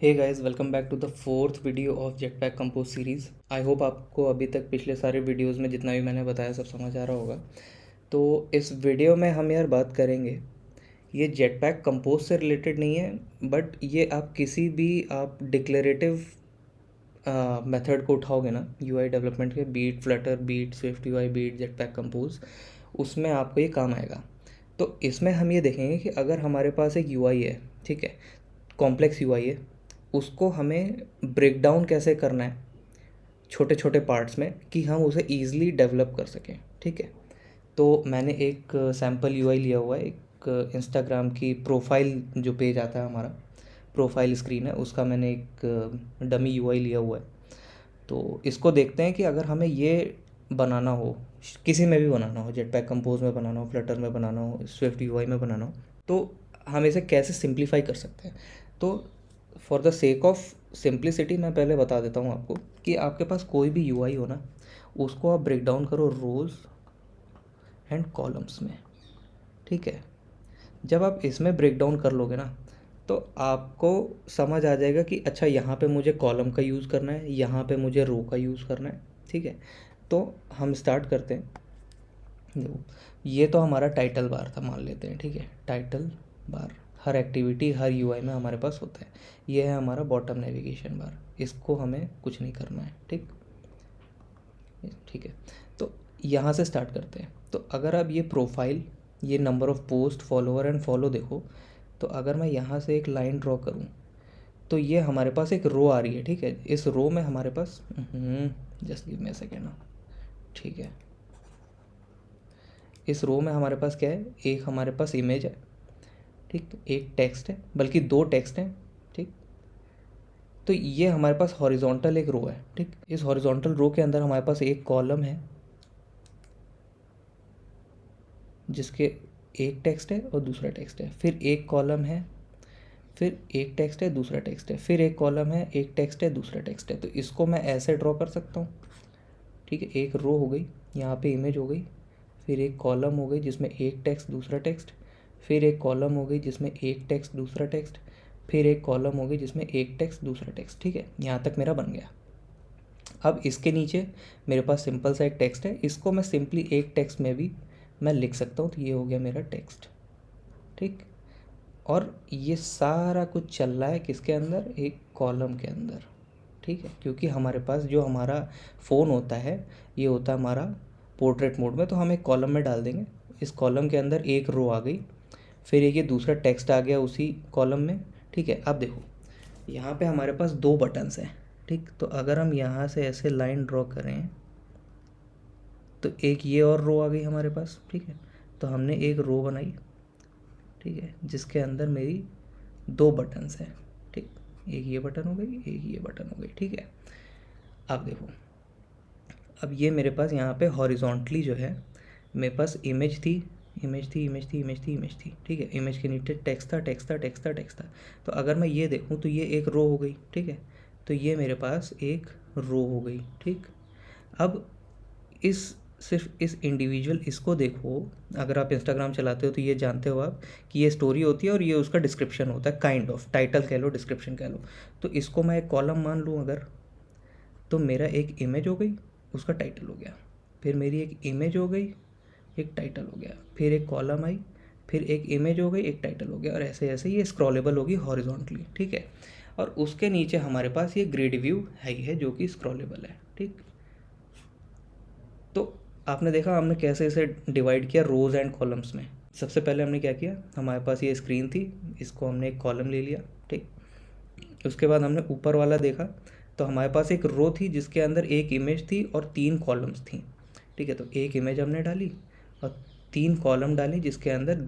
Hey guys, welcome back to the fourth video of Jetpack Compose series. I hope आपको अभी तक पिछले सारे वीडियोस में जितना भी मैंने बताया सब समझ आ रहा होगा। तो इस वीडियो में हम यार बात करेंगे, ये जेटपैक कंपोज से रिलेटेड नहीं है, बट ये आप किसी भी आप डिक्लेरेटिव मेथड को उठाओगे ना यूआई डेवलपमेंट के, be it Flutter, be it Swift UI, be it Jetpack Compose, उसमें आपको ये काम आएगा। तो इसमें हम ये देखेंगे कि अगर हमारे पास एक यूआई है, ठीक है, कॉम्प्लेक्स यूआई है, उसको हमें ब्रेक डाउन कैसे करना है छोटे छोटे पार्ट्स में कि हम उसे ईज़िली डेवलप कर सकें। ठीक है, तो मैंने एक सैम्पल यूआई लिया हुआ है, एक इंस्टाग्राम की प्रोफाइल जो पेज आता है हमारा, प्रोफाइल स्क्रीन है, उसका मैंने एक डमी यूआई लिया हुआ है। तो इसको देखते हैं कि अगर हमें ये बनाना हो, किसी में भी बनाना हो, जेटपैक कंपोज में बनाना हो, फ्लटर में बनाना हो, स्विफ्ट यूआई में बनाना हो, तो हम इसे कैसे सिंप्लीफाई कर सकते हैं। तो for the sake of simplicity मैं पहले बता देता हूँ आपको कि आपके पास कोई भी यूआई हो ना, उसको आप ब्रेक डाउन करो रोज़ एंड कॉलम्स में। ठीक है, जब आप इसमें ब्रेक डाउन कर लोगे ना, तो आपको समझ आ जाएगा कि अच्छा यहाँ पे मुझे कॉलम का यूज़ करना है, यहाँ पे मुझे रो का यूज़ करना है। ठीक है, तो हम स्टार्ट करते हैं। देखो, ये तो हमारा टाइटल बार था, मान लेते हैं। ठीक है, टाइटल बार हर एक्टिविटी हर यूआई में हमारे पास होता है। ये है हमारा बॉटम नेविगेशन बार, इसको हमें कुछ नहीं करना है। ठीक ठीक है, तो यहाँ से स्टार्ट करते हैं। तो अगर आप ये प्रोफाइल, ये number of post, follower and follow देखो, तो अगर मैं यहाँ से एक लाइन ड्रॉ करूँ तो ये हमारे पास एक रो आ रही है। ठीक है, इस रो में हमारे पास just give me a second ना। ठीक है, इस रो में हमारे पास क्या है, एक हमारे पास इमेज है, ठीक, एक टेक्स्ट है, बल्कि दो टेक्स्ट हैं। ठीक, तो ये हमारे पास हॉरिजॉन्टल एक रो है। ठीक, इस हॉरिजॉन्टल रो के अंदर हमारे पास एक कॉलम है जिसके एक टेक्स्ट है और दूसरा टेक्स्ट है, फिर एक कॉलम है, फिर एक टेक्स्ट है, दूसरा टेक्स्ट है, फिर एक कॉलम है, एक टेक्स्ट है, दूसरा टेक्स्ट है। तो इसको मैं ऐसे ड्रॉ कर सकता हूँ। ठीक है, एक रो हो गई, यहाँ पे इमेज हो गई, फिर एक कॉलम हो गई जिसमें एक टेक्स्ट दूसरा टेक्स्ट, फिर एक कॉलम हो गई जिसमें एक टेक्स्ट दूसरा टेक्स्ट, फिर एक कॉलम हो गई जिसमें एक टेक्स्ट दूसरा टेक्स्ट। ठीक है, यहाँ तक मेरा बन गया। अब इसके नीचे मेरे पास सिंपल सा एक टेक्स्ट है, इसको मैं सिंपली एक टेक्स्ट में भी मैं लिख सकता हूँ। तो ये हो गया मेरा टेक्स्ट। ठीक, और ये सारा कुछ चल रहा है किसके अंदर, एक कॉलम के अंदर। ठीक है, क्योंकि हमारे पास जो हमारा फ़ोन होता है, ये होता है हमारा पोर्ट्रेट मोड में, तो हम एक कॉलम में डाल देंगे। इस कॉलम के अंदर एक रो आ गई, फिर एक ये दूसरा टेक्स्ट आ गया उसी कॉलम में। ठीक है, अब देखो यहाँ पे हमारे पास दो बटन्स हैं। ठीक, तो अगर हम यहाँ से ऐसे लाइन ड्रॉ करें तो एक ये और रो आ गई हमारे पास। ठीक है, तो हमने एक रो बनाई, ठीक है, जिसके अंदर मेरी दो बटन्स हैं। ठीक, एक ये बटन हो गई, एक ये बटन हो गई। ठीक है, अब देखो, अब ये मेरे पास यहाँ पे हॉरिजॉन्टली जो है, मेरे पास इमेज थी, इमेज थी, इमेज थी, इमेज थी, इमेज थी। ठीक है, इमेज के नीचे टेक्स्ट था, टेक्स्ट था, टेक्स्ट था, टेक्स्ट था। तो अगर मैं ये देखूँ तो ये एक रो हो गई। ठीक है, तो ये मेरे पास एक रो हो गई। ठीक, अब इस सिर्फ इस इंडिविजुअल इसको देखो, अगर आप इंस्टाग्राम चलाते हो तो ये जानते हो आप कि ये स्टोरी होती है और ये उसका डिस्क्रिप्शन होता है, काइंड ऑफ टाइटल कह लो, डिस्क्रिप्शन कह लो। तो इसको मैं एक कॉलम मान लूँ अगर, तो मेरा एक इमेज हो गई, उसका टाइटल हो गया, फिर मेरी एक इमेज हो गई, एक टाइटल हो गया, फिर एक कॉलम आई, फिर एक इमेज हो गई, एक टाइटल हो गया, और ऐसे ऐसे ये स्क्रॉलेबल होगी हॉरिजॉन्टली। ठीक है, और उसके नीचे हमारे पास ये ग्रिड व्यू है ही है जो कि स्क्रॉलेबल है। ठीक, तो आपने देखा हमने कैसे इसे डिवाइड किया रोज़ एंड कॉलम्स में। सबसे पहले हमने क्या किया, हमारे पास ये स्क्रीन थी, इसको हमने एक कॉलम ले लिया। ठीक, उसके बाद हमने ऊपर वाला देखा, तो हमारे पास एक रो थी जिसके अंदर एक इमेज थी और तीन कॉलम्स थी। ठीक है, तो एक इमेज हमने डाली और तीन कॉलम डाली जिसके अंदर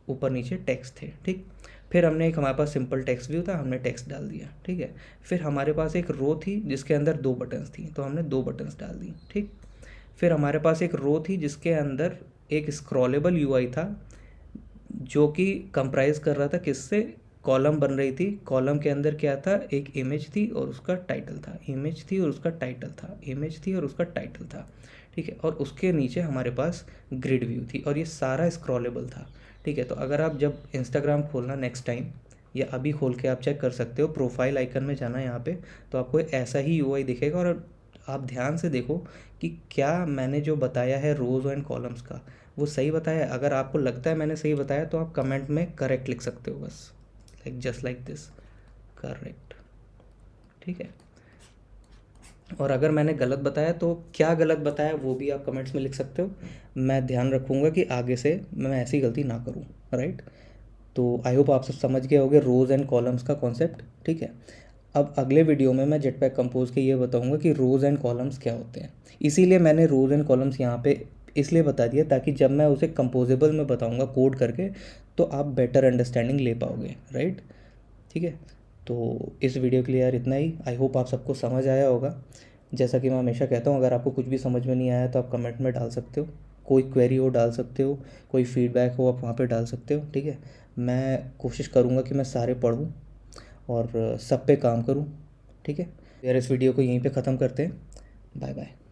ऊपर नीचे टेक्स्ट थे। ठीक, फिर हमने एक, हमारे पास सिंपल टेक्स्ट व्यू था, हमने टेक्स्ट डाल दिया। ठीक है, फिर हमारे पास एक रो थी जिसके अंदर दो बटन्स थी, तो हमने दो बटन्स डाल दी। ठीक, फिर हमारे पास एक रो थी जिसके अंदर एक स्क्रॉलेबल यूआई था जो कि कंप्राइज कर रहा था किससे, कॉलम बन रही थी। कॉलम के अंदर क्या था, एक इमेज थी और उसका टाइटल था, इमेज थी और उसका टाइटल था, इमेज थी और उसका टाइटल था। ठीक है, और उसके नीचे हमारे पास ग्रिड व्यू थी और ये सारा स्क्रॉलेबल था। ठीक है, तो अगर आप जब इंस्टाग्राम खोलना नेक्स्ट टाइम, या अभी खोल के आप चेक कर सकते हो, प्रोफाइल आइकन में जाना है यहाँ पे, तो आपको ऐसा ही यूआई दिखेगा। और आप ध्यान से देखो कि क्या मैंने जो बताया है रोज़ एंड कॉलम्स का वो सही बताया है। अगर आपको लगता है मैंने सही बताया तो आप कमेंट में करेक्ट लिख सकते हो, बस like just like this, correct, ठीक है। और अगर मैंने गलत बताया तो क्या गलत बताया वो भी आप कमेंट्स में लिख सकते हो। मैं ध्यान रखूँगा कि आगे से मैं ऐसी गलती ना करूँ, राइट। तो आई होप आप सब समझ गए होंगे रोज़ एंड कॉलम्स का कॉन्सेप्ट, ठीक है। अब अगले वीडियो में मैं जेटपैक कंपोज के ये बताऊंगा कि रोज़ एंड कॉलम्स क्या होते हैं। इसीलिए मैंने रोज़ एंड कॉलम्स यहाँ पे इसलिए बता दिया ताकि जब मैं उसे कंपोजेबल में बताऊंगा कोड करके तो आप बेटर अंडरस्टैंडिंग ले पाओगे, राइट, ठीक है। तो इस वीडियो के लिए यार इतना ही। आई होप आप सबको समझ आया होगा। जैसा कि मैं हमेशा कहता हूँ, अगर आपको कुछ भी समझ में नहीं आया तो आप कमेंट में डाल सकते हो, कोई क्वेरी हो डाल सकते हो, कोई फीडबैक हो आप वहाँ पे डाल सकते हो, ठीक है। मैं कोशिश करूँगा कि मैं सारे पढूँ और सब पे काम करूँ, ठीक है। यार इस वीडियो को यहीं पे ख़त्म करते हैं। Bye bye.